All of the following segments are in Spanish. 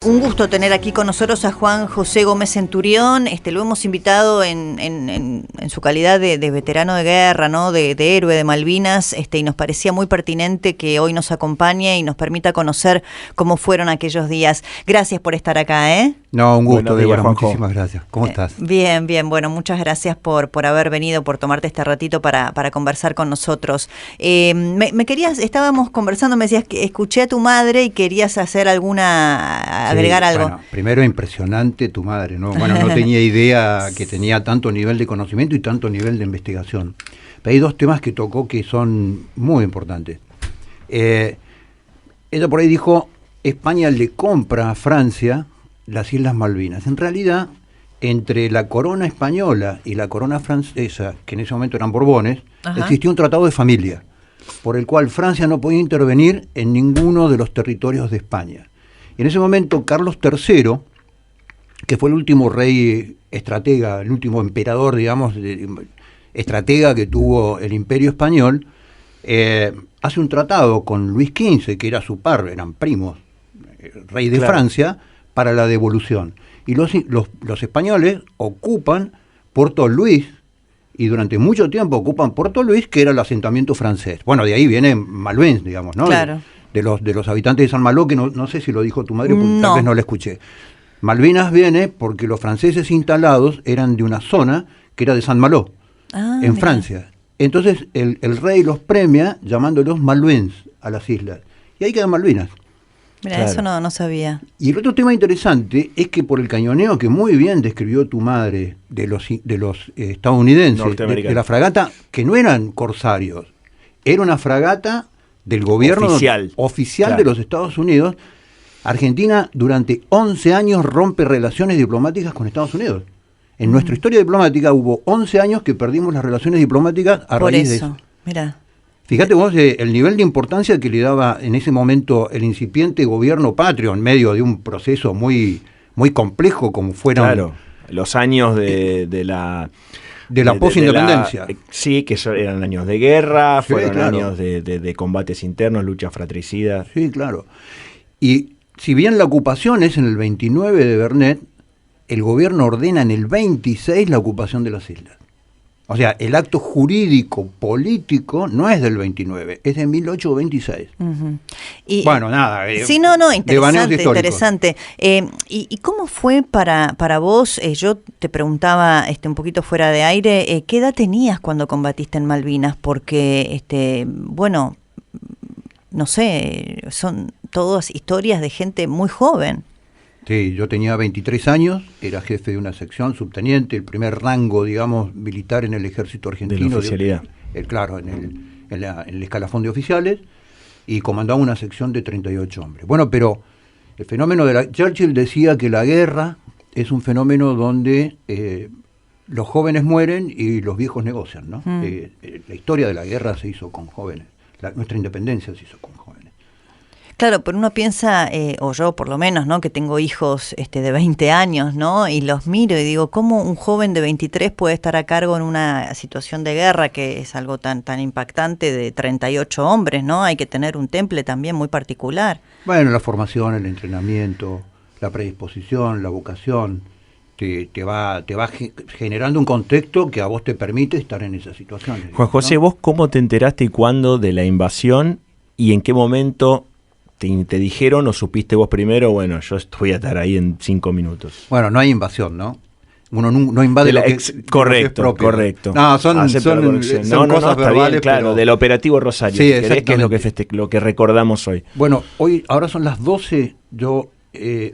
Un gusto tener aquí con nosotros a Juan José Gómez Centurión. Lo hemos invitado en su calidad de veterano de guerra, ¿no? De héroe de Malvinas, y nos parecía muy pertinente que hoy nos acompañe y nos permita conocer cómo fueron aquellos días. Gracias por estar acá, ¿eh? No, un gusto, Débora, muchísimas gracias. ¿Cómo estás? Bien, bien. Bueno, muchas gracias por haber venido, por tomarte este ratito para conversar con nosotros. Estábamos conversando, me decías que escuché a tu madre y querías hacer agregar algo. Bueno, primero impresionante tu madre, ¿no? Bueno, no tenía idea que tenía tanto nivel de conocimiento y tanto nivel de investigación. Pero hay dos temas que tocó que son muy importantes. Ella por ahí dijo, España le compra a Francia las Islas Malvinas. En realidad, entre la corona española y la corona francesa, que en ese momento eran Borbones, existía un tratado de familia, por el cual Francia no podía intervenir en ninguno de los territorios de España. Y en ese momento, Carlos III, que fue el último rey estratega, el último emperador, digamos, estratega que tuvo el Imperio Español, hace un tratado con Luis XV, que era su par, eran primos, rey de Francia, para la devolución. Y los españoles ocupan Puerto Luis, y durante mucho tiempo ocupan Puerto Luis, que era el asentamiento francés. Bueno, de ahí viene Malvins, digamos, ¿no? Claro. De los habitantes de San Malo, que no sé si lo dijo tu madre, porque No. tal vez no la escuché. Malvinas viene porque los franceses instalados eran de una zona que era de San Malo, en Francia. Entonces el rey los premia llamándolos Malvins a las islas. Y ahí quedan Malvinas. Mira, eso no sabía. Y el otro tema interesante es que por el cañoneo que muy bien describió tu madre de los estadounidenses, de la fragata, que no eran corsarios, era una fragata del gobierno oficial de los Estados Unidos. Argentina durante 11 años rompe relaciones diplomáticas con Estados Unidos. En nuestra historia diplomática hubo 11 años que perdimos las relaciones diplomáticas a raíz de eso. Mirá. Fíjate vos el nivel de importancia que le daba en ese momento el incipiente gobierno patrio en medio de un proceso muy, muy complejo como fueron... Claro, los años de la posindependencia. Sí, que eran años de guerra, Sí, fueron claro. años de combates internos, luchas fratricidas. Sí, claro. Y si bien la ocupación es en el 29 de Bernet, el gobierno ordena en el 26 la ocupación de las islas. O sea, el acto jurídico político no es del 29, es de 1826. Uh-huh. Bueno, nada. Sí, interesante. ¿Y cómo fue para vos? Yo te preguntaba un poquito fuera de aire, ¿qué edad tenías cuando combatiste en Malvinas? Porque, bueno, no sé, son todas historias de gente muy joven. Sí, yo tenía 23 años, era jefe de una sección, subteniente, el primer rango, digamos, militar en el ejército argentino. De la oficialidad. Claro, en el escalafón de oficiales, y comandaba una sección de 38 hombres. Bueno, pero el fenómeno de Churchill decía que la guerra es un fenómeno donde los jóvenes mueren y los viejos negocian, ¿no? La historia de la guerra se hizo con jóvenes, nuestra independencia se hizo con jóvenes. Claro, pero uno piensa, o yo por lo menos, ¿no? Que tengo hijos de 20 años, ¿no? Y los miro y digo, ¿cómo un joven de 23 puede estar a cargo en una situación de guerra que es algo tan impactante de 38 hombres, ¿no? Hay que tener un temple también muy particular. Bueno, la formación, el entrenamiento, la predisposición, la vocación, te va generando un contexto que a vos te permite estar en esas situaciones. Juan José, ¿no? ¿vos cómo te enteraste y cuándo de la invasión y en qué momento te dijeron o supiste vos primero, bueno, yo voy a estar ahí en 5 minutos? Bueno, no hay invasión, ¿no? Uno no invade lo que es propio. Correcto. No, son cosas verbales, bien, claro, pero... del operativo Rosario, Sí, si querés, que es lo que recordamos hoy. Bueno, ahora son las 12, yo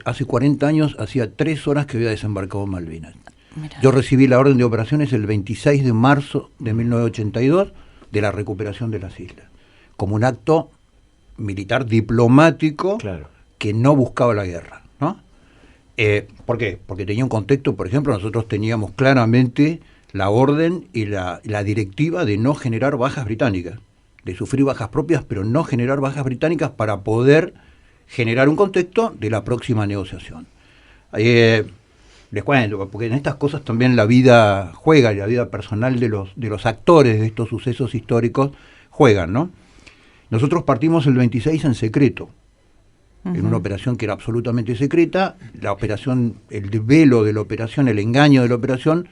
hace 40 años hacía 3 horas que había desembarcado en Malvinas. Mirá. Yo recibí la orden de operaciones el 26 de marzo de 1982 de la recuperación de las islas, como un acto militar diplomático, Claro. que no buscaba la guerra, ¿no? ¿Por qué? Porque tenía un contexto, por ejemplo, nosotros teníamos claramente la orden y la directiva de no generar bajas británicas, de sufrir bajas propias, pero no generar bajas británicas para poder generar un contexto de la próxima negociación. Les cuento, porque en estas cosas también la vida juega, y la vida personal de los actores de estos sucesos históricos juegan, ¿no? Nosotros partimos el 26 en secreto, en una operación que era absolutamente secreta. La operación, el velo de la operación, el engaño de la operación,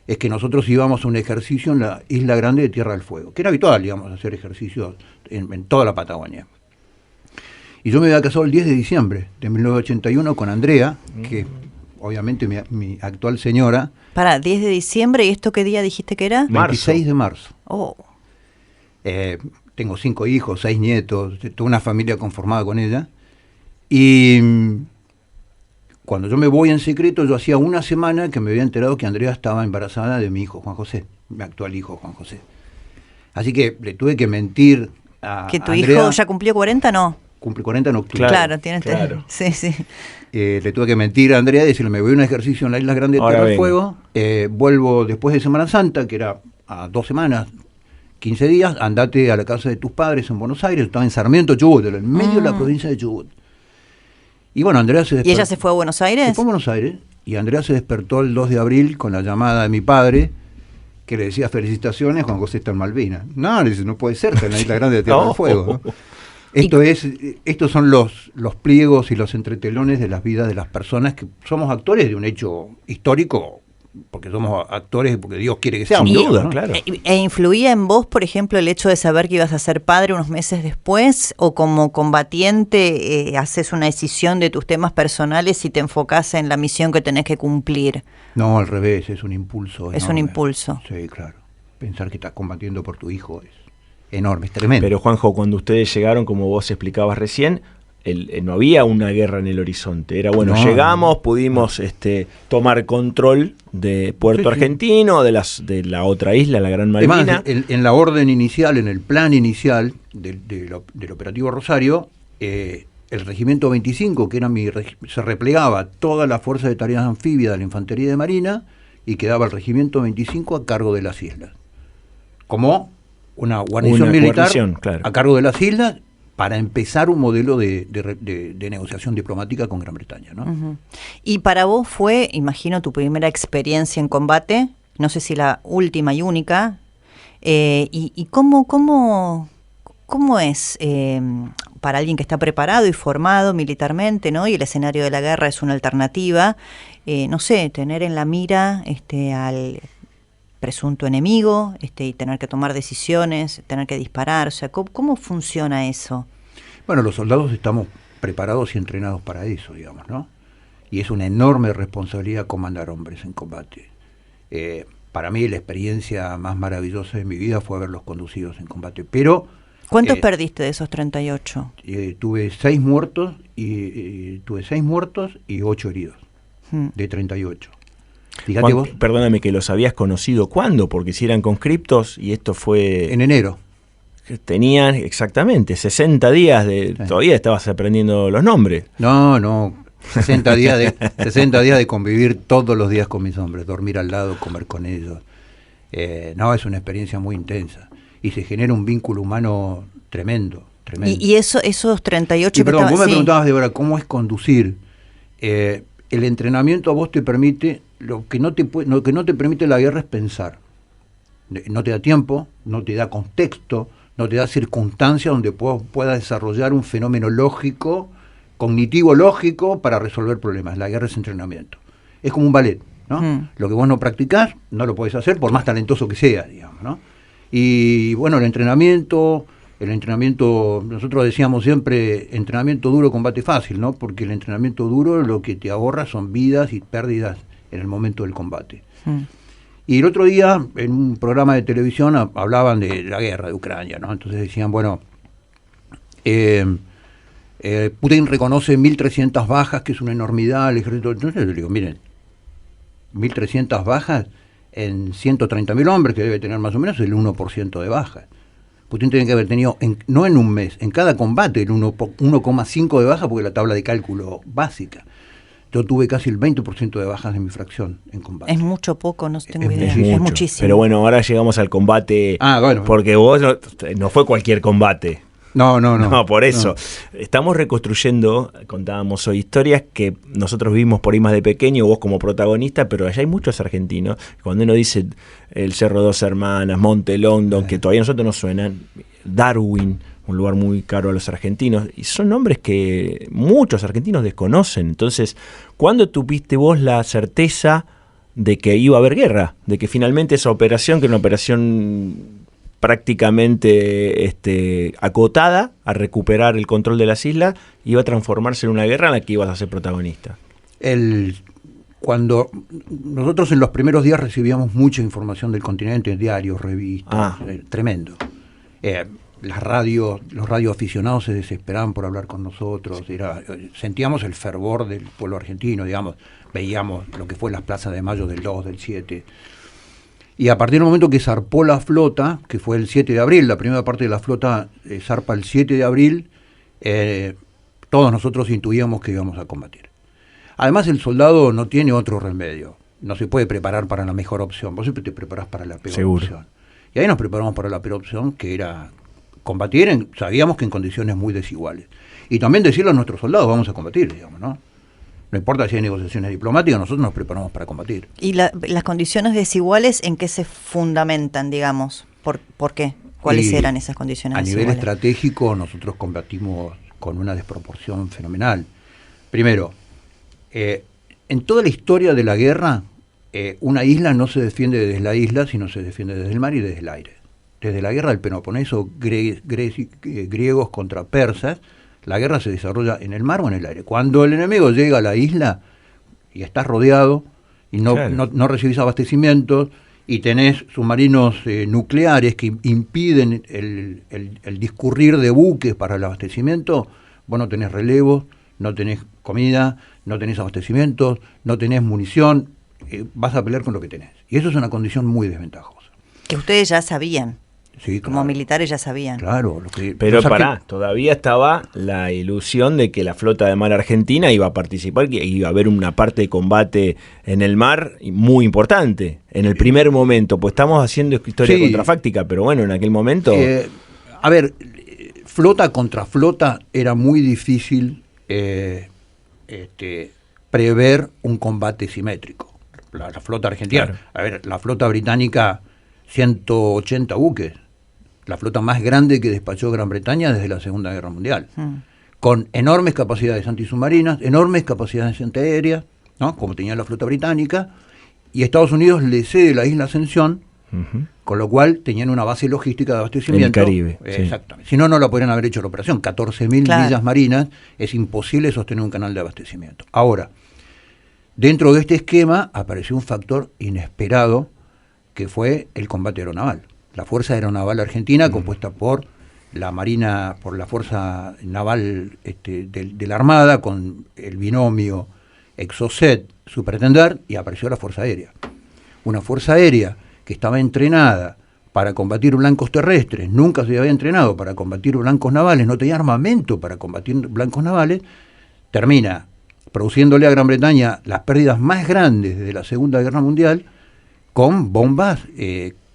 es que nosotros íbamos a un ejercicio en la Isla Grande de Tierra del Fuego, que era habitual, digamos, hacer ejercicios en toda la Patagonia. Y yo me había casado el 10 de diciembre de 1981 con Andrea, que obviamente mi actual señora. Para, 10 de diciembre, ¿y esto qué día dijiste que era? 26 de marzo. Oh. Tengo 5 hijos, 6 nietos, toda una familia conformada con ella. Y cuando yo me voy en secreto, yo hacía una semana que me había enterado que Andrea estaba embarazada de mi hijo, Juan José, mi actual hijo, Juan José. Así que le tuve que mentir a ¿Que tu Andrea. hijo ya cumplió 40, no? Cumple 40 en octubre. Claro, tienes sí, sí. Le tuve que mentir a Andrea y decirle, me voy a un ejercicio en la Isla Grande de Tierra del Fuego, vuelvo después de Semana Santa, que era a 2 semanas, 15 días, andate a la casa de tus padres en Buenos Aires. Estaba en Sarmiento, Chubut, en el medio de la provincia de Chubut. Y bueno, Andrea se despertó. ¿Y ella se fue a Buenos Aires? Se fue a Buenos Aires, y Andrea se despertó el 2 de abril con la llamada de mi padre, que le decía, felicitaciones, Juan José está en Malvinas. No, le dice, no puede ser, está en la Isla Grande de Tierra del Fuego, ¿no? Estos son los pliegos y los entretelones de las vidas de las personas, que somos actores de un hecho histórico, porque somos actores porque Dios quiere que seamos. Sin duda, ¿no? claro. ¿E influía en vos, por ejemplo, el hecho de saber que ibas a ser padre unos meses después? ¿O como combatiente haces una decisión de tus temas personales y te enfocás en la misión que tenés que cumplir? No, al revés, es un impulso enorme. Es un impulso. Sí, claro. Pensar que estás combatiendo por tu hijo es enorme, es tremendo. Pero Juanjo, cuando ustedes llegaron, como vos explicabas recién, no había una guerra en el horizonte. Era bueno, llegamos, pudimos tomar control de Puerto Argentino, de la otra isla, la Gran Malvina. Además, en la orden inicial, en el plan inicial del operativo Rosario, el Regimiento 25, que era se replegaba toda la Fuerza de Tareas Anfibias de la Infantería de Marina, y quedaba el Regimiento 25 a cargo de las islas. Como una guarnición militar claro, a cargo de las islas, para empezar un modelo de negociación diplomática con Gran Bretaña, ¿no? Uh-huh. Y para vos fue, imagino, tu primera experiencia en combate, no sé si la última y única, y cómo es para alguien que está preparado y formado militarmente, ¿no? Y el escenario de la guerra es una alternativa, no sé, tener en la mira al presunto enemigo, y tener que tomar decisiones, tener que disparar, o sea, ¿cómo funciona eso? Bueno, los soldados estamos preparados y entrenados para eso, digamos, ¿no? Y es una enorme responsabilidad comandar hombres en combate. Para mí la experiencia más maravillosa de mi vida fue haberlos conducidos en combate, pero... ¿Cuántos perdiste de esos 38? Tuve 6 muertos y 8 heridos, de 38. Fíjate Juan, vos. Perdóname, que los habías conocido, ¿cuándo? Porque si eran conscriptos y esto fue... En enero. Tenían exactamente 60 días de... Sí. Todavía estabas aprendiendo los nombres. No, 60 días de convivir todos los días con mis hombres, dormir al lado, comer con ellos. Es una experiencia muy intensa. Y se genera un vínculo humano tremendo. Y esos 38... Y perdón, vos me preguntabas, Débora, ¿cómo es conducir? El entrenamiento a vos te permite... Lo que no te permite la guerra es pensar. No te da tiempo, no te da contexto, no te da circunstancias donde puedas desarrollar un fenómeno lógico, cognitivo lógico, para resolver problemas. La guerra es entrenamiento. Es como un ballet, ¿no? Lo que vos no practicás, no lo podés hacer por más talentoso que sea, digamos, ¿no? Y bueno, el entrenamiento, nosotros decíamos siempre, entrenamiento duro, combate fácil, ¿no? Porque el entrenamiento duro lo que te ahorra son vidas y pérdidas en el momento del combate. Y el otro día, en un programa de televisión, hablaban de la guerra de Ucrania, ¿no? Entonces decían, bueno, Putin reconoce 1.300 bajas, que es una enormidad al ejército. Entonces le digo, miren, 1.300 bajas en 130.000 hombres, que debe tener más o menos el 1% de bajas. Putin tiene que haber tenido, no en un mes, en cada combate, el 1,5 de bajas, porque es la tabla de cálculo básica. Yo tuve casi el 20% de bajas de mi fracción en combate. Es mucho, poco, no tengo idea. Es muchísimo. Pero bueno, ahora llegamos al combate, porque vos no fue cualquier combate. No, por eso. No. Estamos reconstruyendo, contábamos hoy, historias que nosotros vivimos por ahí más de pequeño, vos como protagonista, pero allá hay muchos argentinos. Cuando uno dice el Cerro Dos Hermanas, Monte London, que todavía a nosotros nos suenan, Darwin, un lugar muy caro a los argentinos, y son nombres que muchos argentinos desconocen. Entonces, ¿cuándo tuviste vos la certeza de que iba a haber guerra? De que finalmente esa operación, que era una operación prácticamente acotada a recuperar el control de las islas, iba a transformarse en una guerra en la que ibas a ser protagonista. Cuando nosotros en los primeros días recibíamos mucha información del continente, diarios, revistas, tremendo. Los radioaficionados se desesperaban por hablar con nosotros, sentíamos el fervor del pueblo argentino, digamos, veíamos lo que fue las plazas de Mayo del 2, del 7, y a partir del momento que zarpó la flota, que fue el 7 de abril, la primera parte de la flota zarpa el 7 de abril, todos nosotros intuíamos que íbamos a combatir. Además, el soldado no tiene otro remedio, no se puede preparar para la mejor opción, vos siempre te preparás para la peor opción. Y ahí nos preparamos para la peor opción, que era combatir, sabíamos que en condiciones muy desiguales. Y también decirle a nuestros soldados, vamos a combatir, digamos, ¿no? No importa si hay negociaciones diplomáticas, nosotros nos preparamos para combatir. ¿Y las condiciones desiguales en qué se fundamentan, digamos? ¿Por qué? ¿Cuáles eran esas condiciones desiguales? A nivel estratégico, nosotros combatimos con una desproporción fenomenal. Primero, en toda la historia de la guerra, una isla no se defiende desde la isla, sino se defiende desde el mar y desde el aire. Desde la guerra del Peloponeso, griegos contra persas, la guerra se desarrolla en el mar o en el aire. Cuando el enemigo llega a la isla y estás rodeado y no recibís abastecimientos y tenés submarinos nucleares que impiden el discurrir de buques para el abastecimiento, vos no tenés relevos, no tenés comida, no tenés abastecimientos, no tenés munición, vas a pelear con lo que tenés. Y eso es una condición muy desventajosa. Que ustedes ya sabían. Sí, claro. Como militares ya sabían. Claro. Pero todavía estaba la ilusión de que la flota de mar argentina iba a participar, que iba a haber una parte de combate en el mar muy importante, en el primer momento, pues estamos haciendo historia contrafáctica, pero bueno, en aquel momento... a ver, flota contra flota era muy difícil prever un combate simétrico. La flota argentina, claro. A ver, la flota británica, 180 buques, la flota más grande que despachó Gran Bretaña desde la Segunda Guerra Mundial, con enormes capacidades antisubmarinas, enormes capacidades antiaéreas, ¿no? Como tenía la flota británica, y Estados Unidos le cede la isla Ascensión, con lo cual tenían una base logística de abastecimiento. En el Caribe. Exactamente. Si no, no la podrían haber hecho la operación. 14.000 millas marinas, es imposible sostener un canal de abastecimiento. Ahora, dentro de este esquema apareció un factor inesperado, que fue el combate aeronaval. La Fuerza Aeronaval Argentina, compuesta por la Marina, por la Fuerza Naval de la Armada, con el binomio Exocet, Supertender, y apareció la Fuerza Aérea. Una Fuerza Aérea que estaba entrenada para combatir blancos terrestres, nunca se había entrenado para combatir blancos navales, no tenía armamento para combatir blancos navales, termina produciéndole a Gran Bretaña las pérdidas más grandes desde la Segunda Guerra Mundial, con bombas,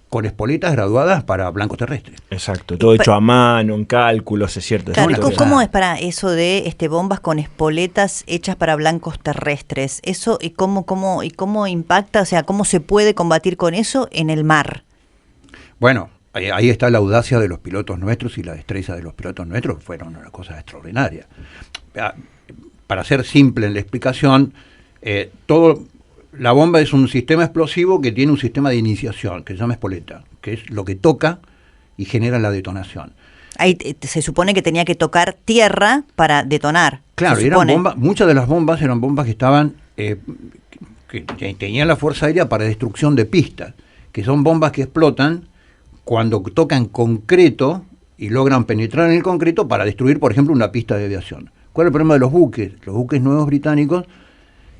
con espoletas graduadas para blancos terrestres. Exacto, todo hecho a mano, en cálculos, es cierto. Claro, ¿cómo es para eso de bombas con espoletas hechas para blancos terrestres? Eso, ¿y cómo impacta? O sea, ¿cómo se puede combatir con eso en el mar? Bueno, ahí está la audacia de los pilotos nuestros y la destreza de los pilotos nuestros, que fueron una cosa extraordinaria. Para ser simple en la explicación, la bomba es un sistema explosivo que tiene un sistema de iniciación, que se llama espoleta, que es lo que toca y genera la detonación. Ahí se supone que tenía que tocar tierra para detonar. Claro, eran bombas, muchas de las bombas eran bombas que estaban, que tenían la fuerza aérea para destrucción de pistas, que son bombas que explotan cuando tocan concreto y logran penetrar en el concreto para destruir, por ejemplo, una pista de aviación. ¿Cuál es el problema de los buques? Los buques nuevos británicos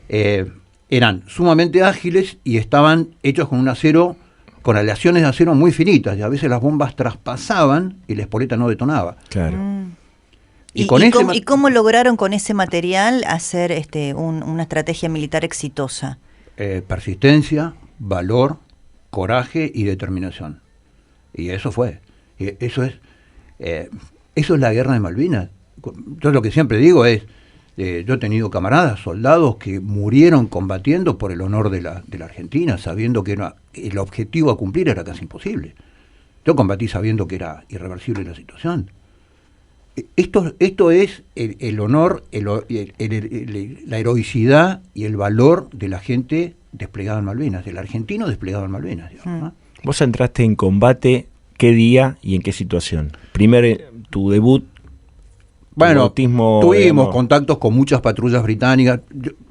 eran sumamente ágiles y estaban hechos con un acero, con aleaciones de acero muy finitas, y a veces las bombas traspasaban y la espoleta no detonaba. Claro. ¿Y cómo lograron con ese material hacer una estrategia militar exitosa? Persistencia, valor, coraje y determinación. Y eso fue. Eso es la guerra de Malvinas. Yo lo que siempre digo es, yo he tenido camaradas, soldados que murieron combatiendo por el honor de la Argentina, sabiendo que el objetivo a cumplir era casi imposible. Yo combatí sabiendo que era irreversible la situación. Esto es el honor, la heroicidad y el valor de la gente desplegada en Malvinas, del argentino desplegado en Malvinas. Digamos, ¿no? Vos entraste en combate, ¿qué día y en qué situación? Tu debut. Bueno, bautismo, tuvimos digamos, contactos con muchas patrullas británicas.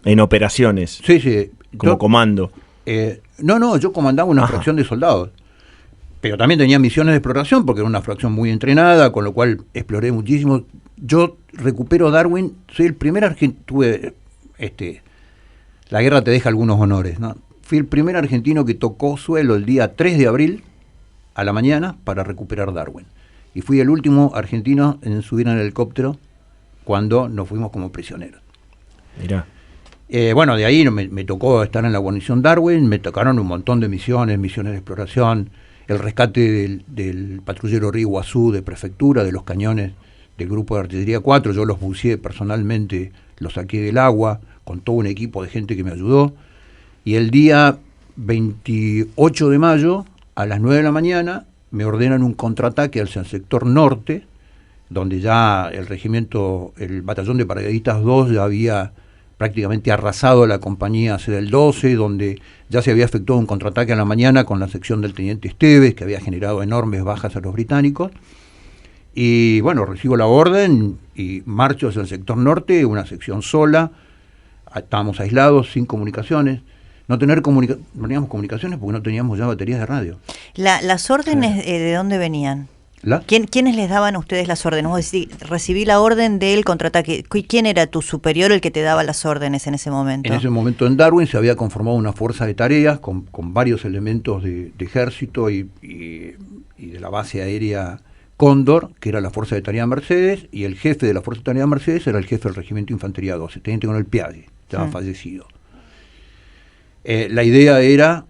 En operaciones. Sí. Como comando. Yo comandaba una fracción de soldados. Pero también tenía misiones de exploración, porque era una fracción muy entrenada, con lo cual exploré muchísimo. Yo recupero Darwin, soy el primer argentino, la guerra te deja algunos honores, ¿no? Fui el primer argentino que tocó suelo el día 3 de abril a la mañana para recuperar Darwin. Y fui el último argentino en subir en el helicóptero cuando nos fuimos como prisioneros. Mirá. Bueno, de ahí me tocó estar en la guarnición Darwin, me tocaron un montón de misiones de exploración, el rescate del patrullero Río Iguazú de prefectura, de los cañones del grupo de artillería 4, yo los buceé personalmente, los saqué del agua, con todo un equipo de gente que me ayudó, y el día 28 de mayo, a las 9 de la mañana, me ordenan un contraataque hacia el sector norte, donde ya el batallón de paracaidistas 2 ya había prácticamente arrasado la compañía C del 12, donde ya se había efectuado un contraataque a la mañana con la sección del teniente Esteves, que había generado enormes bajas a los británicos. Y bueno, recibo la orden y marcho hacia el sector norte, una sección sola, estábamos aislados, sin comunicaciones. No teníamos comunicaciones porque no teníamos ya baterías de radio. ¿Las órdenes de dónde venían? ¿Quiénes les daban a ustedes las órdenes? Vos decís, recibí la orden del contraataque. ¿Quién era tu superior el que te daba las órdenes en ese momento? En ese momento en Darwin se había conformado una fuerza de tareas con varios elementos de ejército y de la base aérea Cóndor, que era la fuerza de tarea Mercedes, y el jefe de la fuerza de tarea Mercedes era el jefe del regimiento Infantería 12, teniente coronel Piaggi, ya fallecido. La idea era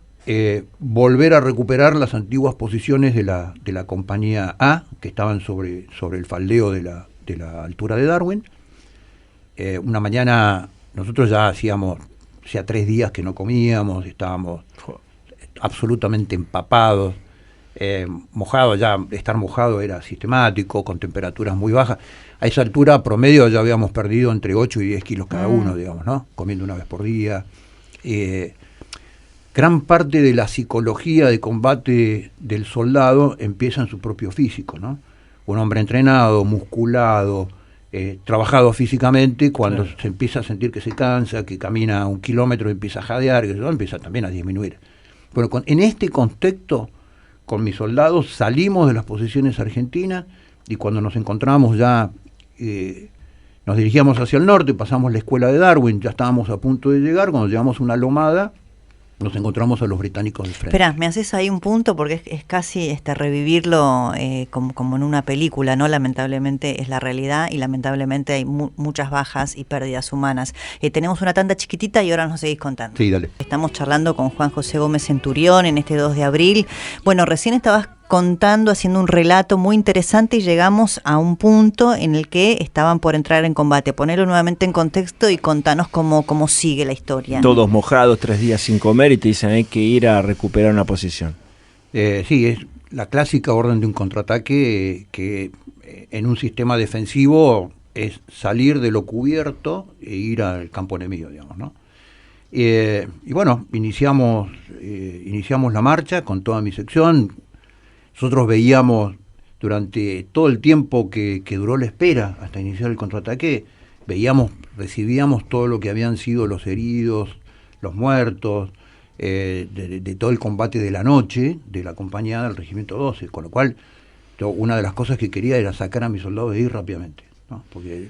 volver a recuperar las antiguas posiciones de la compañía A, que estaban sobre el faldeo de la altura de Darwin. Una mañana nosotros ya hacía 3 días que no comíamos, estábamos absolutamente empapados, mojados, ya estar mojado era sistemático, con temperaturas muy bajas. A esa altura promedio ya habíamos perdido entre 8 y 10 kilos cada uno, digamos, ¿no? Comiendo una vez por día. Gran parte de la psicología de combate del soldado empieza en su propio físico, ¿no? Un hombre entrenado, musculado, trabajado físicamente, cuando se empieza a sentir que se cansa, que camina 1 kilómetro y empieza a jadear, que eso empieza también a disminuir. Bueno, en este contexto, con mis soldados salimos de las posiciones argentinas y cuando nos encontramos ya, nos dirigíamos hacia el norte, pasamos la escuela de Darwin, ya estábamos a punto de llegar, cuando llegamos a una lomada, nos encontramos a los británicos de frente. Espera, me haces ahí un punto porque es casi revivirlo como en una película, ¿no? Lamentablemente es la realidad y lamentablemente hay muchas bajas y pérdidas humanas. Tenemos una tanda chiquitita y ahora nos seguís contando. Sí, dale. Estamos charlando con Juan José Gómez Centurión en este 2 de abril. Bueno, recién estabas contando, haciendo un relato muy interesante y llegamos a un punto en el que estaban por entrar en combate. Ponelo nuevamente en contexto y contanos cómo sigue la historia. Todos mojados, 3 días sin comer y te dicen hay que ir a recuperar una posición. Sí, es la clásica orden de un contraataque que en un sistema defensivo es salir de lo cubierto e ir al campo enemigo, digamos, ¿no? Y bueno, iniciamos la marcha con toda mi sección. Nosotros veíamos durante todo el tiempo que duró la espera hasta iniciar el contraataque, recibíamos todo lo que habían sido los heridos, los muertos, de todo el combate de la noche de la compañía del Regimiento 12, con lo cual una de las cosas que quería era sacar a mis soldados de ahí rápidamente, ¿no? Porque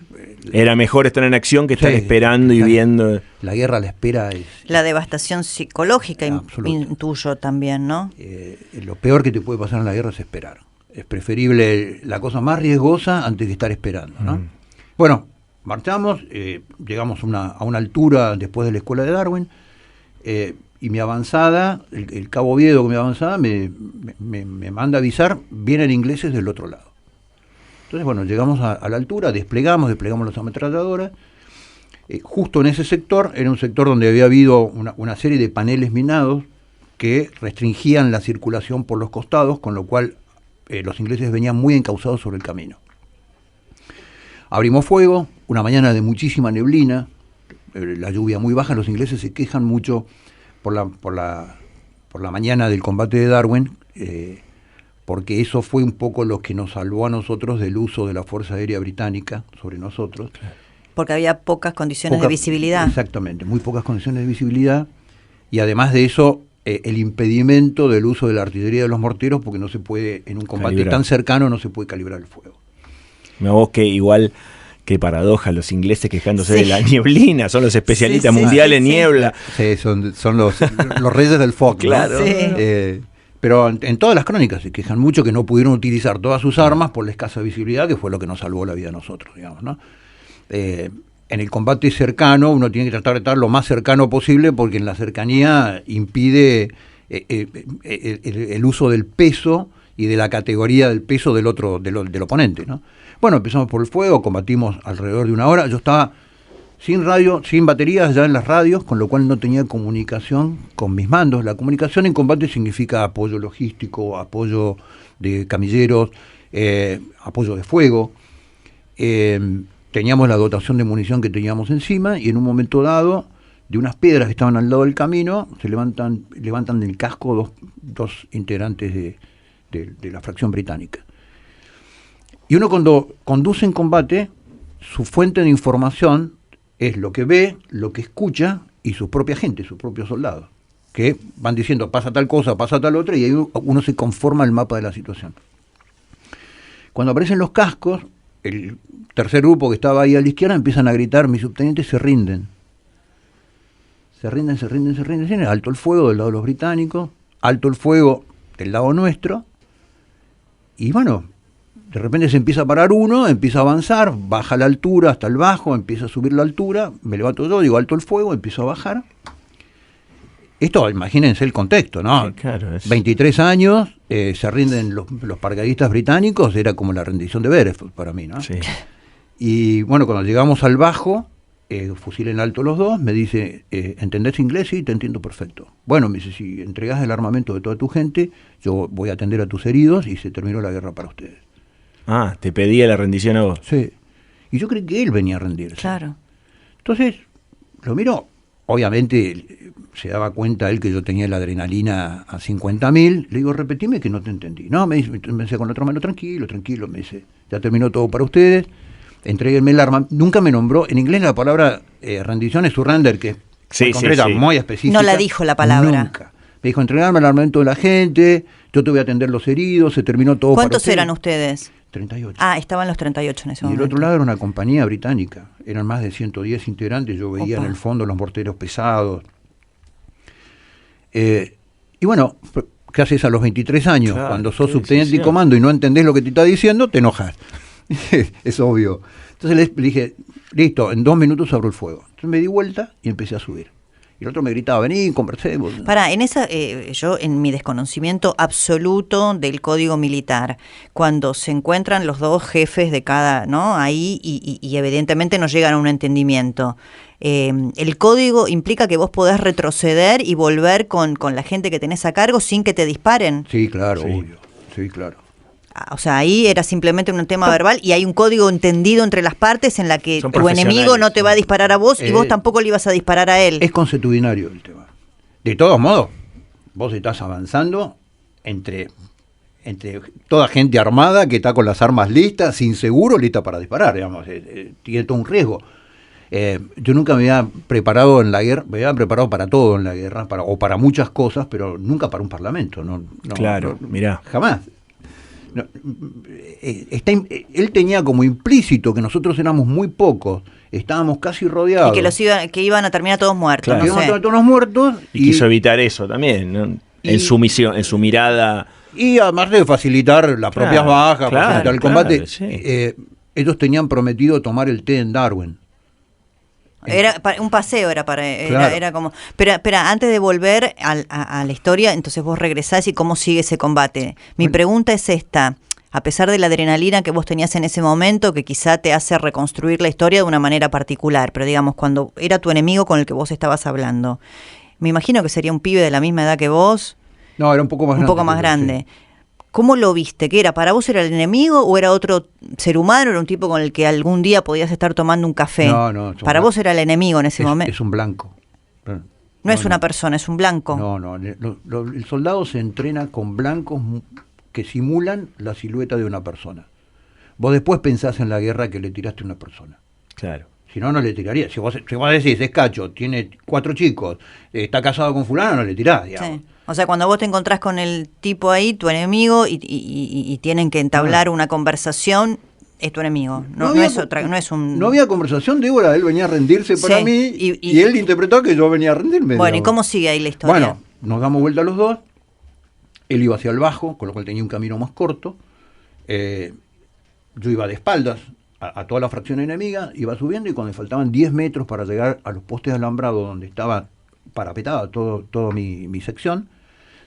era mejor estar en acción que estar esperando y viendo. La guerra a la espera es... La devastación psicológica intuyo también, ¿no? Lo peor que te puede pasar en la guerra es esperar. Es preferible la cosa más riesgosa antes que estar esperando, ¿no? Bueno, marchamos, llegamos a una altura después de la escuela de Darwin, y mi avanzada, el cabo Oviedo con mi avanzada me manda a avisar, vienen ingleses del otro lado. Entonces, bueno, llegamos a la altura, desplegamos las ametralladoras. Justo en ese sector, era un sector donde había habido una serie de paneles minados que restringían la circulación por los costados, con lo cual los ingleses venían muy encauzados sobre el camino. Abrimos fuego, una mañana de muchísima neblina, la lluvia muy baja. Los ingleses se quejan mucho por la mañana del combate de Darwin, porque eso fue un poco lo que nos salvó a nosotros del uso de la Fuerza Aérea Británica sobre nosotros. Porque había pocas condiciones de visibilidad. Exactamente, muy pocas condiciones de visibilidad, y además de eso, el impedimento del uso de la artillería de los morteros, porque no se puede, en un combate tan cercano, no se puede calibrar el fuego. Me vos que igual, qué paradoja, los ingleses quejándose de la nieblina, son los especialistas mundiales en niebla. Sí, son los reyes del fog, claro. ¿no? Sí. Pero en todas las crónicas se quejan mucho que no pudieron utilizar todas sus armas por la escasa visibilidad, que fue lo que nos salvó la vida a nosotros, digamos, ¿no? En el combate cercano uno tiene que tratar de estar lo más cercano posible, porque en la cercanía impide el uso del peso y de la categoría del peso del oponente, ¿no? Bueno, empezamos por el fuego, combatimos alrededor de 1 hora. Yo estaba sin radio, sin baterías ya en las radios, con lo cual no tenía comunicación con mis mandos. La comunicación en combate significa apoyo logístico, apoyo de camilleros, apoyo de fuego. Teníamos la dotación de munición que teníamos encima, y en un momento dado, de unas piedras que estaban al lado del camino, se levantan del casco dos integrantes de la fracción británica. Y uno, cuando conduce en combate, su fuente de información es lo que ve, lo que escucha, y su propia gente, sus propios soldados, que van diciendo pasa tal cosa, pasa tal otra, y ahí uno se conforma el mapa de la situación. Cuando aparecen los cascos, el tercer grupo que estaba ahí a la izquierda empiezan a gritar: mis subtenientes se rinden. Se rinden. Alto el fuego del lado de los británicos, alto el fuego del lado nuestro. Y bueno, de repente se empieza a parar uno, empieza a avanzar, baja la altura hasta el bajo, empieza a subir la altura, me levanto yo, digo alto el fuego, empiezo a bajar. Esto, imagínense el contexto, ¿no? Sí, claro, 23 años, se rinden los paracaidistas británicos, era como la rendición de Beresford para mí, ¿no? Sí. Y bueno, cuando llegamos al bajo, fusil en alto los dos, me dice, ¿entendés inglés? Sí, te entiendo perfecto. Bueno, me dice, si entregás el armamento de toda tu gente, yo voy a atender a tus heridos y se terminó la guerra para ustedes. Ah, te pedía la rendición a vos. Sí. Y yo creí que él venía a rendirse. Claro. Entonces, lo miró. Obviamente se daba cuenta él que yo tenía la adrenalina a 50.000. Le digo, repetime que no te entendí. No, me decía con la otra mano, tranquilo, me dice, ya terminó todo para ustedes, entréguenme el arma. Nunca me nombró, en inglés la palabra rendición es surrender, que es concreta, muy específica. No la dijo la palabra. Nunca. Me dijo, entregarme el armamento de la gente, yo te voy a atender los heridos, se terminó todo para ustedes. ¿Cuántos eran ustedes? 38. Ah, estaban los 38 en ese momento. Y del otro lado era una compañía británica, eran más de 110 integrantes, yo veía Opa. en el fondo los morteros pesados. Y bueno, ¿qué haces a los 23 años? Claro, cuando sos subteniente y comando y no entendés lo que te está diciendo, te enojas. Es obvio. Entonces le dije, listo, en 2 minutos abro el fuego. Entonces me di vuelta y empecé a subir. Y el otro me gritaba, vení, conversemos. Yo en mi desconocimiento absoluto del código militar, cuando se encuentran los dos jefes de cada, ¿no? Ahí y evidentemente no llegan a un entendimiento. El código implica que vos podés retroceder y volver con la gente que tenés a cargo sin que te disparen. Sí, claro, Sí. obvio. Sí, claro. O sea, ahí era simplemente un tema verbal y hay un código entendido entre las partes en la que Son tu enemigo no te va a disparar a vos y vos tampoco le ibas a disparar a él. Es consuetudinario el tema. De todos modos, vos estás avanzando entre toda gente armada que está con las armas listas, inseguro, lista para disparar, digamos, tiene todo un riesgo. Yo nunca me había preparado en la guerra, me había preparado para todo en la guerra, o para muchas cosas, pero nunca para un parlamento. Claro, mirá. Jamás. No, él tenía como implícito que nosotros éramos muy pocos, estábamos casi rodeados. Y que iban a terminar todos muertos. Claro. Que No íbamos sé. a todos muertos. Y quiso evitar eso también, ¿no? En su misión, en su mirada. Y además de facilitar las propias bajas, claro, facilitar el combate, sí. ellos tenían prometido tomar el té en Darwin. Era un paseo, Claro. era como... Pero espera, antes de volver a la historia, entonces vos regresás y cómo sigue ese combate. Mi pregunta es esta: a pesar de la adrenalina que vos tenías en ese momento, que quizá te hace reconstruir la historia de una manera particular, pero digamos, cuando era tu enemigo con el que vos estabas hablando, me imagino que sería un pibe de la misma edad que vos. No, era un poco más grande. Un poco más grande. Sí. ¿Cómo lo viste? ¿Qué era? ¿Para vos era el enemigo o era otro ser humano? ¿Era un tipo con el que algún día podías estar tomando un café? No. Para vos era el enemigo en ese momento. Es un blanco. No es una persona, es un blanco. No. El soldado se entrena con blancos que simulan la silueta de una persona. Vos después pensás en la guerra que le tiraste a una persona. Claro. Si no, no le tiraría. Si vos decís, es cacho, tiene 4 chicos, está casado con fulano, no le tirás, digamos. Sí. O sea, cuando vos te encontrás con el tipo ahí, tu enemigo, y tienen que entablar una conversación, es tu enemigo. No había conversación, Débora, él venía a rendirse para mí y él interpretó que yo venía a rendirme. Bueno, digamos. ¿Y cómo sigue ahí la historia? Bueno, nos damos vuelta los dos, él iba hacia el bajo, con lo cual tenía un camino más corto, yo iba de espaldas a toda la fracción enemiga, iba subiendo y cuando me faltaban 10 metros para llegar a los postes alambrados donde estaba parapetada toda mi sección,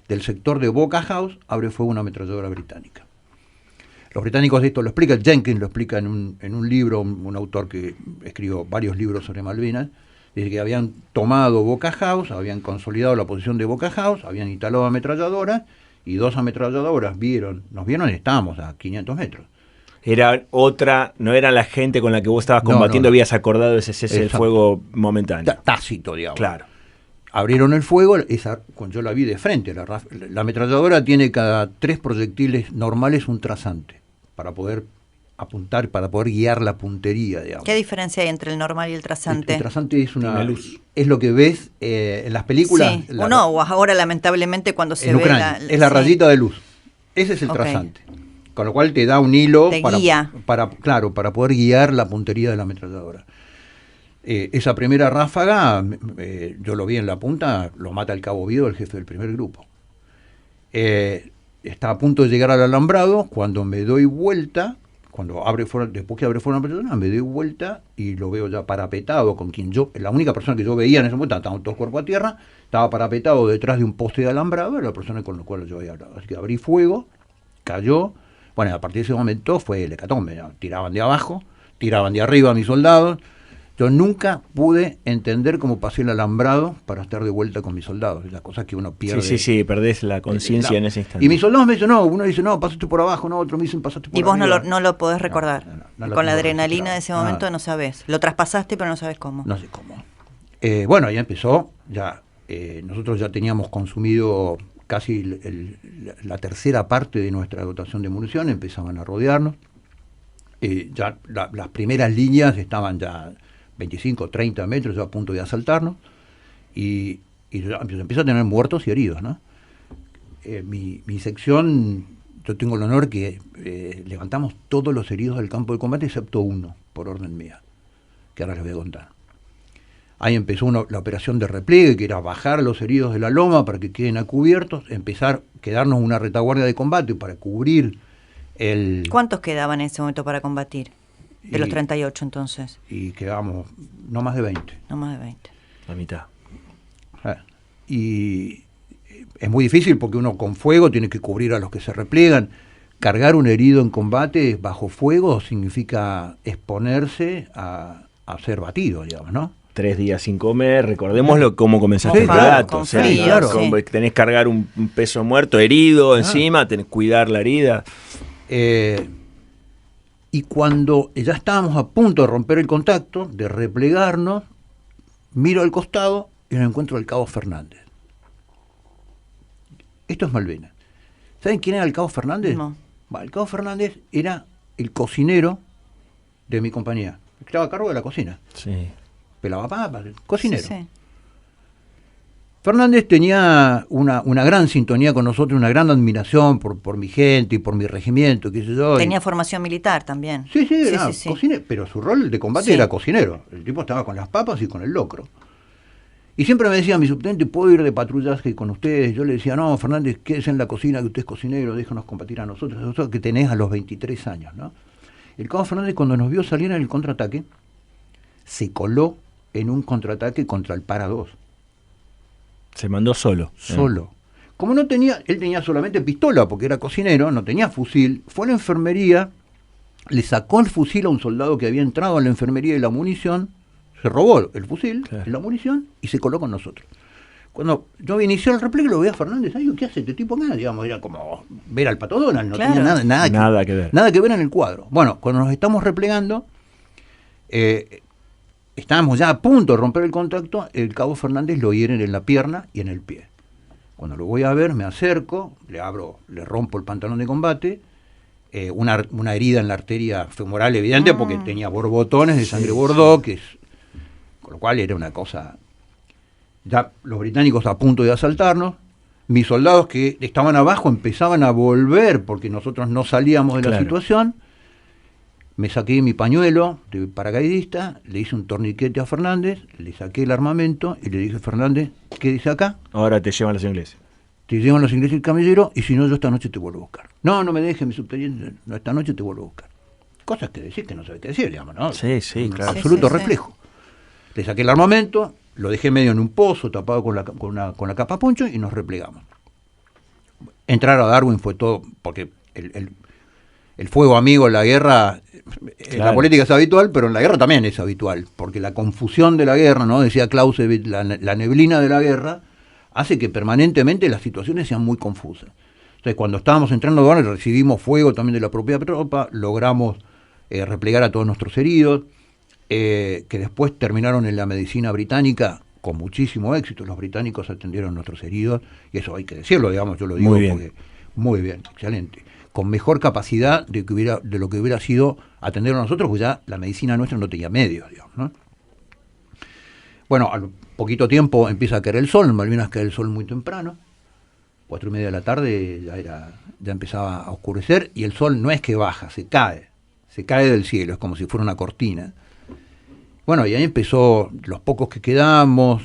del sector de Boca House abre fuego una ametralladora británica. Los británicos esto lo explica, Jenkins lo explica en un libro, un autor que escribió varios libros sobre Malvinas, dice que habían tomado Boca House, habían consolidado la posición de Boca House, habían instalado ametralladoras y 2 ametralladoras nos vieron y estábamos a 500 metros. Era otra, no era la gente con la que vos estabas combatiendo, no. Habías acordado ese cese del fuego momentáneo. Tácito, digamos. Claro. Abrieron el fuego, yo la vi de frente, la ametralladora tiene cada 3 proyectiles normales un trazante, para poder apuntar, para poder guiar la puntería, digamos. ¿Qué diferencia hay entre el normal y el trazante? El trazante es una luz. Es lo que ves en las películas. Sí, ahora lamentablemente cuando se ve Ucrania, es la rayita de luz. Ese es el trazante. Con lo cual te da un hilo para poder guiar la puntería de la ametralladora. Esa primera ráfaga, yo lo vi en la punta, lo mata el cabo Vido, el jefe del primer grupo. Está a punto de llegar al alambrado, cuando me doy vuelta, después que abre fuego una persona, me doy vuelta y lo veo ya parapetado, la única persona que yo veía en ese momento, estaban todos cuerpo a tierra, estaba parapetado detrás de un poste de alambrado, era la persona con la cual yo había hablado. Así que abrí fuego, cayó. Bueno, a partir de ese momento fue el hecatombe, ¿no? Tiraban de abajo, tiraban de arriba a mis soldados. Yo nunca pude entender cómo pasé el alambrado para estar de vuelta con mis soldados. Es la cosa que uno pierde. Sí, perdés la conciencia en ese instante. Y mis soldados me dicen, uno dice, pasaste por abajo, otro me dicen, pasaste por arriba. Y vos no lo podés recordar. No con la adrenalina de ese momento no sabés. Lo traspasaste, pero no sabés cómo. No sé cómo. Bueno, ya empezó, nosotros ya teníamos consumido casi la tercera parte de nuestra dotación de munición, empezaban a rodearnos. Ya las primeras líneas estaban ya 25, 30 metros, ya a punto de asaltarnos, y empieza a tener muertos y heridos, ¿no? Mi sección, yo tengo el honor que levantamos todos los heridos del campo de combate, excepto uno, por orden mía, que ahora les voy a contar. Ahí empezó la operación de repliegue, que era bajar los heridos de la loma para que queden a cubiertos, quedarnos una retaguardia de combate para cubrir el... ¿Cuántos quedaban en ese momento para combatir? De los 38 entonces. Y quedamos no más de 20. No más de 20. La mitad. Y es muy difícil porque uno con fuego tiene que cubrir a los que se repliegan. Cargar un herido en combate bajo fuego significa exponerse a ser batido, digamos, ¿no? 3 días sin comer, recordémoslo cómo comenzaste el relato. O sea, claro. Tenés que cargar un peso muerto, herido encima, tenés que cuidar la herida. Y cuando ya estábamos a punto de romper el contacto, de replegarnos, miro al costado y me encuentro al cabo Fernández. Esto es Malvinas. ¿Saben quién era el cabo Fernández? No. El cabo Fernández era el cocinero de mi compañía. Estaba a cargo de la cocina. Sí. Pelaba papas, cocinero. Sí. Fernández tenía una gran sintonía con nosotros, una gran admiración por mi gente y por mi regimiento, qué sé yo. Tenía formación militar también. Sí, era cocinero, pero su rol de combate era cocinero. El tipo estaba con las papas y con el locro. Y siempre me decía mi subteniente, ¿puedo ir de patrullaje con ustedes? Yo le decía, no, Fernández, quédese en la cocina, que usted es cocinero, déjanos combatir a nosotros. Eso que tenés a los 23 años, ¿no? El cabo Fernández, cuando nos vio salir en el contraataque, se coló en un contraataque contra el Para 2. Se mandó solo. Solo. Como él tenía solamente pistola porque era cocinero, no tenía fusil, fue a la enfermería, le sacó el fusil a un soldado que había entrado a la enfermería y la munición, se robó el fusil, la munición y se coló con nosotros. Cuando yo inicié el repliegue lo veía a Fernández, ay, ¿qué hace este tipo acá? Digamos, era como ver al Pato Donald, no claro. tenía nada que ver en el cuadro. Bueno, cuando nos estamos replegando, estábamos ya a punto de romper el contacto, el cabo Fernández lo hieren en la pierna y en el pie. Cuando lo voy a ver, me acerco, le rompo el pantalón de combate, una herida en la arteria femoral evidente porque tenía borbotones de sangre bordó, con lo cual era una cosa. Ya los británicos a punto de asaltarnos, mis soldados que estaban abajo empezaban a volver porque nosotros no salíamos de la situación. Me saqué mi pañuelo de paracaidista, le hice un torniquete a Fernández, le saqué el armamento y le dije, Fernández, ¿qué dice acá? Ahora te llevan los ingleses. Te llevan los ingleses el camellero y si no, yo esta noche te vuelvo a buscar. No me dejes, mi subteniente, no, esta noche te vuelvo a buscar. Cosas que decís que no sabés qué decir, digamos, ¿no? Sí, claro. Absoluto reflejo. Le saqué el armamento, lo dejé medio en un pozo, tapado con la capa poncho y nos replegamos. Entrar a Darwin fue todo, porque el fuego amigo en la guerra, en la política es habitual, pero en la guerra también es habitual, porque la confusión de la guerra, ¿no? Decía Clausewitz, la neblina de la guerra hace que permanentemente las situaciones sean muy confusas. Entonces, cuando estábamos entrando a Darwin, recibimos fuego también de la propia tropa, logramos replegar a todos nuestros heridos, que después terminaron en la medicina británica con muchísimo éxito. Los británicos atendieron a nuestros heridos, y eso hay que decirlo, digamos, yo lo digo porque muy bien, excelente. Con mejor capacidad de lo que hubiera sido atender a nosotros, pues ya la medicina nuestra no tenía medios, digamos, ¿no? Bueno, al poquito tiempo empieza a caer el sol, en Malvinas cae el sol muy temprano, 4:30 de la tarde ya empezaba a oscurecer, y el sol no es que baja, se cae del cielo, es como si fuera una cortina. Bueno, y ahí empezó, los pocos que quedamos,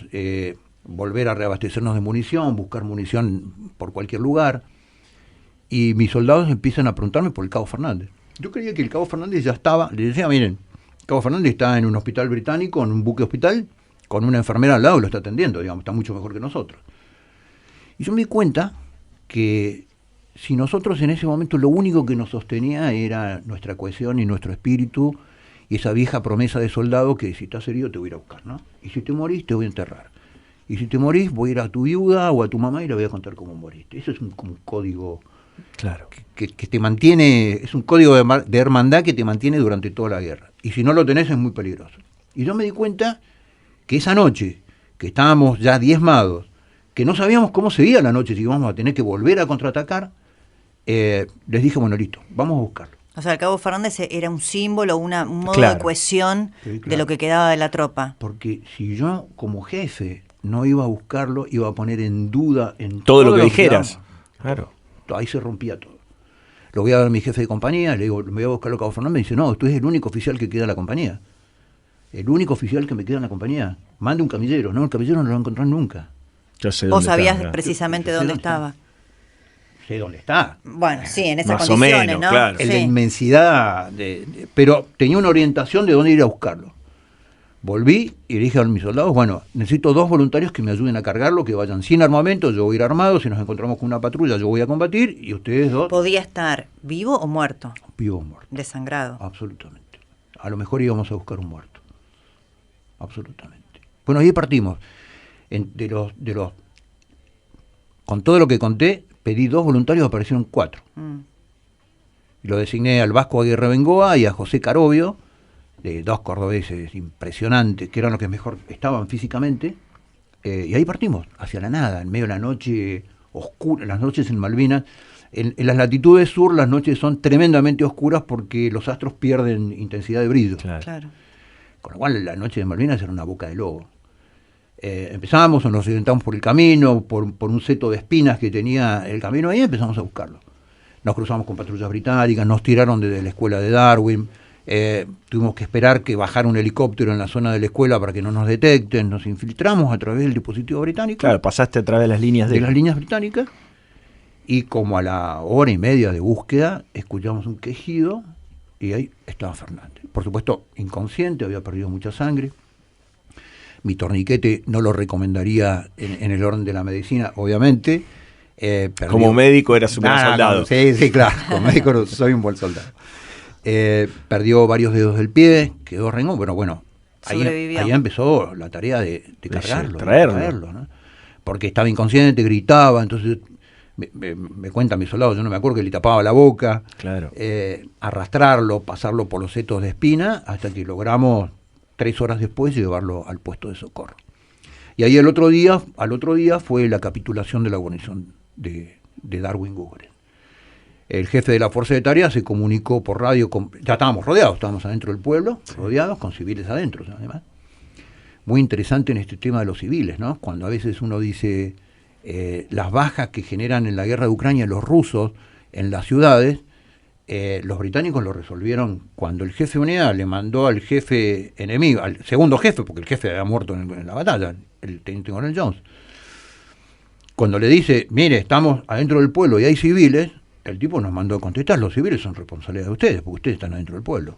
volver a reabastecernos de munición, buscar munición por cualquier lugar. Y mis soldados empiezan a preguntarme por el cabo Fernández. Yo creía que el cabo Fernández ya estaba, le decía, miren, el cabo Fernández está en un hospital británico, en un buque hospital, con una enfermera al lado, lo está atendiendo, digamos, está mucho mejor que nosotros. Y yo me di cuenta que si nosotros en ese momento lo único que nos sostenía era nuestra cohesión y nuestro espíritu, y esa vieja promesa de soldado que si estás herido te voy a ir a buscar, ¿no? Y si te morís te voy a enterrar. Y si te morís voy a ir a tu viuda o a tu mamá y le voy a contar cómo moriste. Eso es como un código que te mantiene, es un código de hermandad que te mantiene durante toda la guerra. Y si no lo tenés es muy peligroso. Y yo me di cuenta que esa noche, que estábamos ya diezmados, que no sabíamos cómo seguía la noche, si íbamos a tener que volver a contraatacar, les dije, bueno, listo, vamos a buscarlo. O sea, el cabo Fernández era un símbolo, un modo de cohesión de lo que quedaba de la tropa. Porque si yo, como jefe, no iba a buscarlo, iba a poner en duda en todo lo que dijeras. Claro. Ahí se rompía todo. Lo voy a ver a mi jefe de compañía, le digo, me voy a buscar al cabo Fernández, me dice, no, tú eres el único oficial que queda en la compañía. El único oficial que me queda en la compañía. Mande un camillero. No, el camillero no lo va a encontrar nunca. Yo sé ¿Vos sabías precisamente dónde estaba? Sé dónde está. Bueno, sí, en esas más condiciones, o menos, ¿no? claro. En la inmensidad, pero tenía una orientación de dónde ir a buscarlo. Volví y le dije a mis soldados, bueno, necesito 2 voluntarios que me ayuden a cargarlo, que vayan sin armamento, yo voy a ir armado, si nos encontramos con una patrulla yo voy a combatir, y ustedes 2... ¿Podía estar vivo o muerto? Vivo o muerto. Desangrado. Absolutamente. A lo mejor íbamos a buscar un muerto. Absolutamente. Bueno, ahí partimos. Con todo lo que conté, pedí 2 voluntarios, aparecieron 4. Y lo designé al Vasco Aguirre Bengoa y a José Carovio, de 2 cordobeses impresionantes, que eran los que mejor estaban físicamente, y ahí partimos, hacia la nada, en medio de la noche oscura, las noches en Malvinas. En las latitudes sur las noches son tremendamente oscuras porque los astros pierden intensidad de brillo. Claro. Con lo cual la noche de Malvinas era una boca de lobo. Empezamos o nos orientamos por el camino, por un seto de espinas que tenía el camino ahí, empezamos a buscarlo. Nos cruzamos con patrullas británicas, nos tiraron desde la escuela de Darwin, tuvimos que esperar que bajara un helicóptero en la zona de la escuela para que no nos detecten, nos infiltramos a través del dispositivo británico. Claro, pasaste a través de las líneas de las líneas británicas, y como a la 1:30 de búsqueda escuchamos un quejido y ahí estaba Fernández. Por supuesto, inconsciente, había perdido mucha sangre. Mi torniquete no lo recomendaría en el orden de la medicina, obviamente. Como médico eras un buen soldado. Sí, claro, como médico soy un buen soldado. Perdió varios dedos del pie, quedó rengón. Bueno, ahí empezó la tarea de cargarlo, traerlo, ¿no? porque estaba inconsciente, gritaba, entonces me cuentan mis soldados, yo no me acuerdo, que le tapaba la boca, claro. Arrastrarlo, pasarlo por los setos de espina, hasta que logramos 3 horas después llevarlo al puesto de socorro. Y ahí al otro día fue la capitulación de la guarnición de Darwin-Guggenheim. El jefe de la fuerza de tarea se comunicó por radio, ya estábamos rodeados, estábamos adentro del pueblo, rodeados con civiles adentro, además. Muy interesante en este tema de los civiles, ¿no? Cuando a veces uno dice las bajas que generan en la guerra de Ucrania los rusos en las ciudades, los británicos lo resolvieron cuando el jefe de unidad le mandó al jefe enemigo, al segundo jefe, porque el jefe había muerto en la batalla, el teniente coronel Jones. Cuando le dice, mire, estamos adentro del pueblo y hay civiles, el tipo nos mandó a contestar, los civiles son responsabilidad de ustedes, porque ustedes están adentro del pueblo.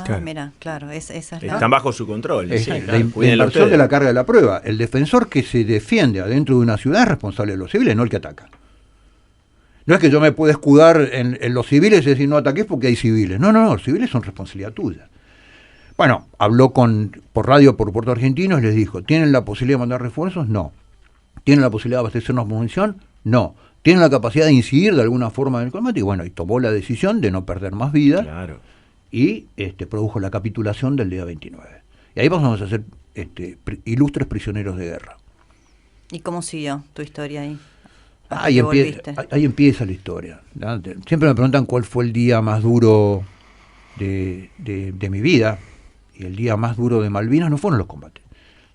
Claro. Mira, claro, esa es Están bajo su control. Sí, la inversión de la carga de la prueba. El defensor que se defiende adentro de una ciudad es responsable de los civiles, no el que ataca. No es que yo me pueda escudar en los civiles y decir no ataques porque hay civiles. No, los civiles son responsabilidad tuya. Bueno, habló por radio por Puerto Argentino y les dijo, ¿tienen la posibilidad de mandar refuerzos? No. ¿Tienen la posibilidad de abastecernos munición? No. ¿Tienen la capacidad de incidir de alguna forma en el combate? Y bueno, y tomó la decisión de no perder más vidas. Claro. Y produjo la capitulación del día 29. Y ahí pasamos a ser ilustres prisioneros de guerra. ¿Y cómo siguió tu historia ahí? Ahí empieza la historia, ¿no? Siempre me preguntan cuál fue el día más duro de mi vida. Y el día más duro de Malvinas no fueron los combates.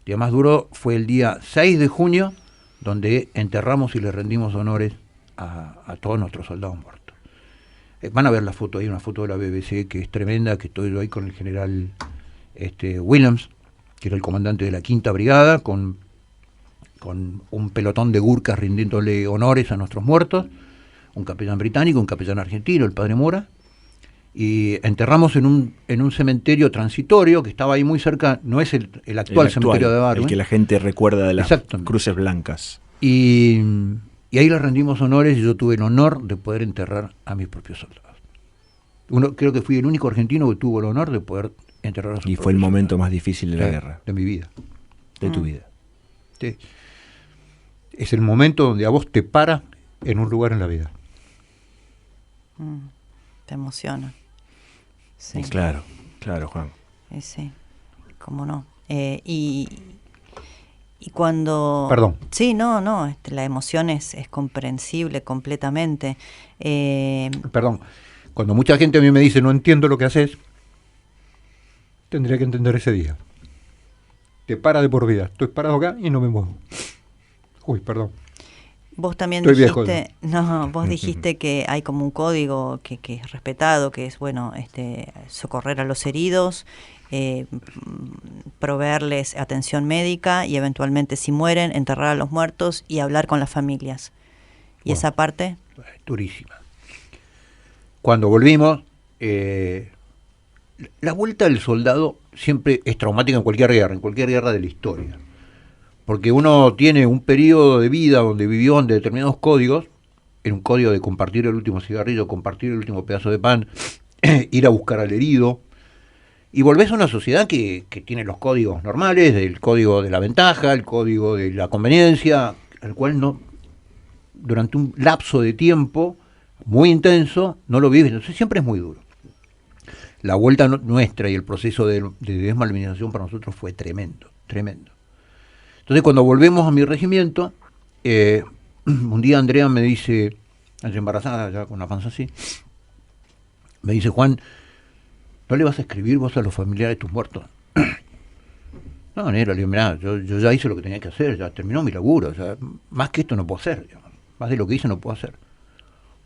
El día más duro fue el día 6 de junio, donde enterramos y le rendimos honores a todos nuestros soldados muertos. Van a ver la foto ahí, una foto de la BBC que es tremenda, que estoy yo ahí con el general Williams, que era el comandante de la 5ª Brigada, con un pelotón de gurkas rindiéndole honores a nuestros muertos, un capellán británico, un capellán argentino, el padre Mora, y enterramos en un cementerio transitorio que estaba ahí muy cerca, no es el actual cementerio de Darwin. El que la gente recuerda de las cruces blancas. Y ahí le rendimos honores y yo tuve el honor de poder enterrar a mis propios soldados. Creo que fui el único argentino que tuvo el honor de poder enterrar a sus propios soldados. Y fue el momento más difícil de la guerra. De mi vida. De tu vida. Sí. Es el momento donde a vos te para en un lugar en la vida. Te emociona. Sí. Claro, Juan. Sí, cómo no. Y cuando... Perdón. Sí, no, la emoción es comprensible completamente. Perdón, cuando mucha gente a mí me dice no entiendo lo que haces, tendría que entender ese día. Te para de por vida. Estoy parado acá y no me muevo. Uy, perdón. Vos también dijiste, dijiste que hay como un código que es respetado, que es socorrer a los heridos, proveerles atención médica y eventualmente si mueren, enterrar a los muertos y hablar con las familias. ¿Y esa parte? Durísima. Cuando volvimos, la vuelta del soldado siempre es traumática en cualquier guerra de la historia. Porque uno tiene un periodo de vida donde vivió en determinados códigos, en un código de compartir el último cigarrillo, compartir el último pedazo de pan, ir a buscar al herido, y volvés a una sociedad que tiene los códigos normales, el código de la ventaja, el código de la conveniencia, al cual no, durante un lapso de tiempo muy intenso, no lo vives, entonces siempre es muy duro. La vuelta nuestra y el proceso de desmalvinización para nosotros fue tremendo. Entonces cuando volvemos a mi regimiento, un día Andrea me dice, embarazada ya con la panza así, me dice, Juan, ¿no le vas a escribir vos a los familiares de tus muertos? No, Nero, le digo, mirá, yo ya hice lo que tenía que hacer, ya terminó mi laburo, o sea, más que esto no puedo hacer, digamos, más de lo que hice no puedo hacer.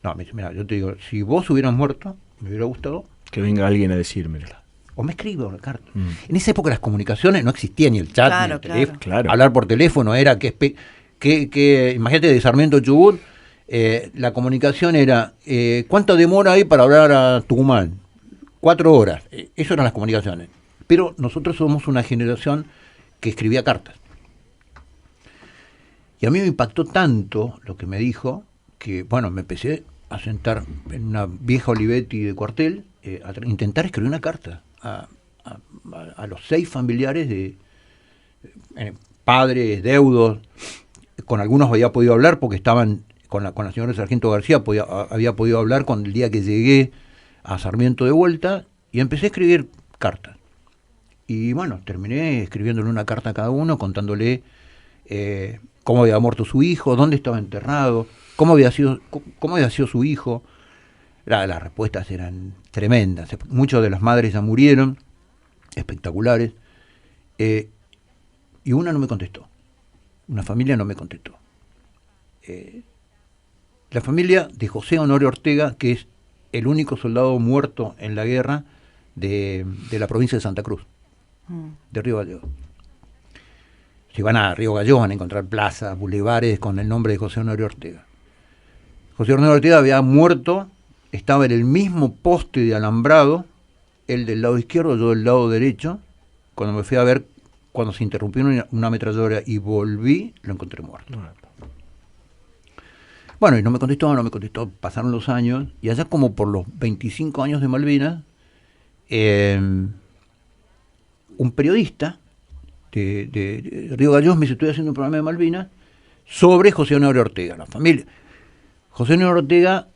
No, me dice, mirá, yo te digo, si vos hubieras muerto, me hubiera gustado que venga alguien a decirme. O me escribe una carta. En esa época las comunicaciones no existían, ni el chat, ni el teléfono. Claro. Hablar por teléfono era que imagínate, de Sarmiento a Chubut, la comunicación era, ¿cuánto demora hay para hablar a Tucumán? 4 horas. Eso eran las comunicaciones. Pero nosotros somos una generación que escribía cartas. Y a mí me impactó tanto lo que me dijo, que bueno, me empecé a sentar en una vieja Olivetti de cuartel, a intentar escribir una carta a los 6 familiares de padres, deudos, con algunos había podido hablar porque estaban con la señora Sargento García, había podido hablar con el día que llegué a Sarmiento de vuelta, y empecé a escribir cartas. Y bueno, terminé escribiéndole una carta a cada uno, contándole cómo había muerto su hijo, dónde estaba enterrado, cómo había sido su hijo. Las respuestas eran tremendas. Muchas de las madres ya murieron, espectaculares, y una no me contestó. Una familia no me contestó. La familia de José Honorio Ortega, que es el único soldado muerto en la guerra de la provincia de Santa Cruz, de Río Gallegos. Si van a Río Gallegos van a encontrar plazas, bulevares con el nombre de José Honorio Ortega. José Honorio Ortega había muerto, estaba en el mismo poste de alambrado, él del lado izquierdo, yo del lado derecho. Cuando me fui a ver, cuando se interrumpió una ametralladora y volví, lo encontré muerto. Bueno, y no me contestó, pasaron los años, y allá como por los 25 años de Malvinas, un periodista de Río Gallegos me dice: estoy haciendo un programa de Malvinas sobre José Honorio Ortega, la familia. José Honorio Ortega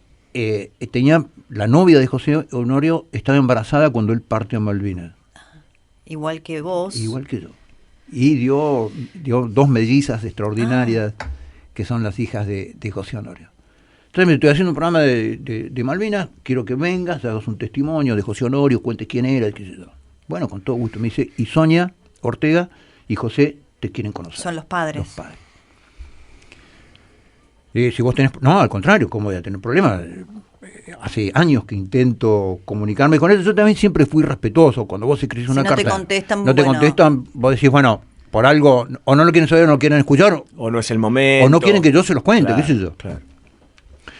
tenía, la novia de José Honorio estaba embarazada cuando él partió a Malvinas. Igual que vos. Igual que yo. Y dio 2 mellizas extraordinarias, que son las hijas de José Honorio. Entonces me estoy haciendo un programa de Malvinas, quiero que vengas, hagas un testimonio de José Honorio, cuentes quién era, qué sé yo. Bueno, con todo gusto. Me dice: y Sonia Ortega y José te quieren conocer. Son los padres. Los padres. Si vos tenés... No, al contrario, ¿cómo voy a tener problemas? Hace años que intento comunicarme con ellos. Yo también siempre fui respetuoso. Cuando vos escribís una carta, no te contestan, vos decís, bueno, por algo, o no lo quieren saber, o no lo quieren escuchar, o no es el momento, o no quieren que yo se los cuente, claro, qué sé yo. Claro.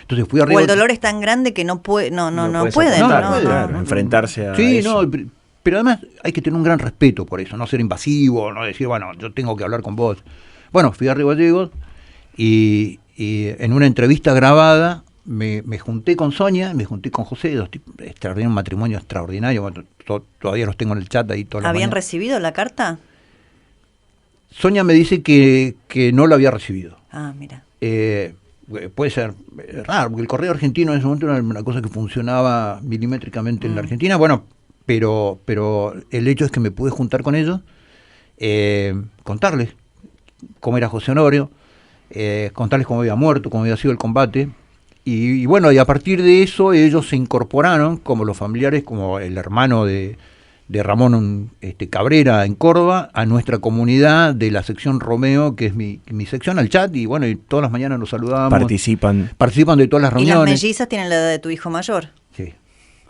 Entonces fui arriba. O el dolor es tan grande que no pueden. Enfrentarse a sí, eso. No, pero además hay que tener un gran respeto por eso, no ser invasivo, no decir, bueno, yo tengo que hablar con vos. Bueno, fui a Río Gallegos y en una entrevista grabada me junté con Sonia, me junté con José, un matrimonio extraordinario. Bueno, todavía los tengo en el chat ahí. ¿Habían recibido la carta? Sonia me dice que no la había recibido. Ah, mira. Puede ser raro, porque el correo argentino en ese momento era una cosa que funcionaba milimétricamente en la Argentina. Bueno, pero el hecho es que me pude juntar con ellos, contarles cómo era José Honorio, contarles cómo había muerto, cómo había sido el combate, y bueno, y a partir de eso ellos se incorporaron como los familiares, como el hermano de Ramón Cabrera en Córdoba, a nuestra comunidad de la sección Romeo, que es mi sección, al chat, y bueno, y todas las mañanas nos saludamos. Participan de todas las reuniones. ¿Y las mellizas tienen la edad de tu hijo mayor? Sí.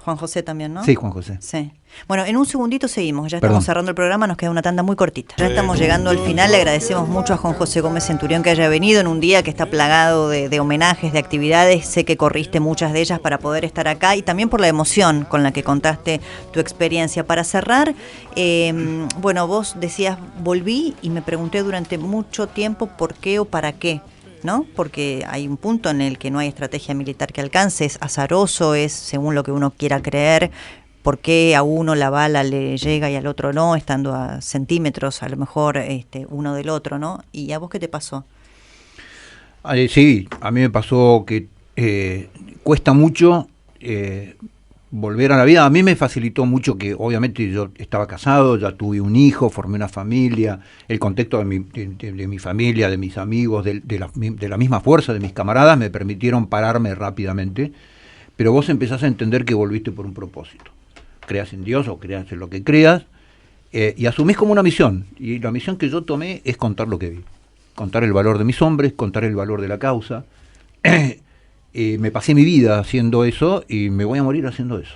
Juan José también, ¿no? Sí, Juan José. Sí. Bueno, en un segundito seguimos, ya estamos cerrando el programa, nos queda una tanda muy cortita. Ya estamos llegando al final, le agradecemos mucho a Juan José Gómez Centurión que haya venido en un día que está plagado de homenajes, de actividades. Sé que corriste muchas de ellas para poder estar acá y también por la emoción con la que contaste tu experiencia. Para cerrar, bueno, vos decías, volví y me pregunté durante mucho tiempo por qué o para qué, ¿no? Porque hay un punto en el que no hay estrategia militar que alcance, es azaroso, es según lo que uno quiera creer. ¿Por qué a uno la bala le llega y al otro no, estando a centímetros a lo mejor uno del otro, ¿no? ¿Y a vos qué te pasó? Sí, a mí me pasó que cuesta mucho volver a la vida. A mí me facilitó mucho que obviamente yo estaba casado, ya tuve un hijo, formé una familia, el contexto de mi familia, de mis amigos, de la misma fuerza de mis camaradas me permitieron pararme rápidamente, pero vos empezás a entender que volviste por un propósito. Creas en Dios o creas en lo que creas, y asumís como una misión, y la misión que yo tomé es contar lo que vi, contar el valor de mis hombres, contar el valor de la causa. Me pasé mi vida haciendo eso y me voy a morir haciendo eso.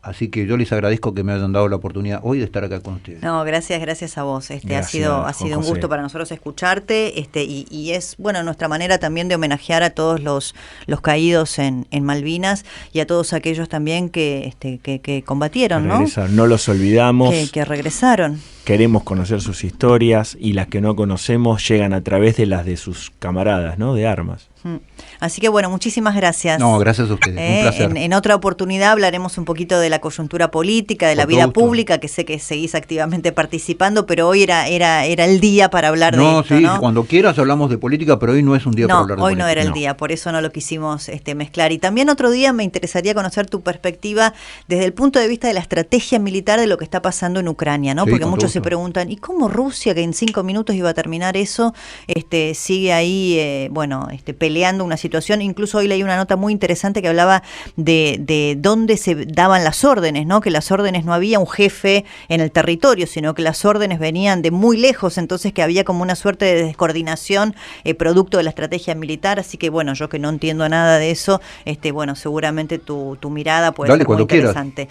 Así que yo les agradezco que me hayan dado la oportunidad hoy de estar acá con ustedes. No, gracias a vos. Ha sido un gusto para nosotros escucharte, y es bueno nuestra manera también de homenajear a todos los caídos en Malvinas y a todos aquellos también que combatieron, ¿no? No los olvidamos. Que regresaron. queremos conocer sus historias y las que no conocemos llegan a través de las de sus camaradas, ¿no? De armas. Así que bueno, muchísimas gracias. No, gracias a ustedes, un placer. En otra oportunidad hablaremos un poquito de la coyuntura política, de la vida pública, que sé que seguís activamente participando, pero hoy era el día para hablar de esto, sí, ¿no? Cuando quieras hablamos de política, pero hoy no es un día para hablar de política. Hoy no era el día, por eso no lo quisimos mezclar. Y también otro día me interesaría conocer tu perspectiva desde el punto de vista de la estrategia militar de lo que está pasando en Ucrania, ¿no? Sí, porque muchos se preguntan, ¿y cómo Rusia, que en 5 minutos iba a terminar eso, sigue ahí, peleando una situación? Incluso hoy leí una nota muy interesante que hablaba de dónde se daban las órdenes, ¿no? Que las órdenes no había un jefe en el territorio, sino que las órdenes venían de muy lejos, entonces que había como una suerte de descoordinación producto de la estrategia militar. Así que bueno, yo que no entiendo nada de eso, seguramente tu mirada puede ser muy interesante.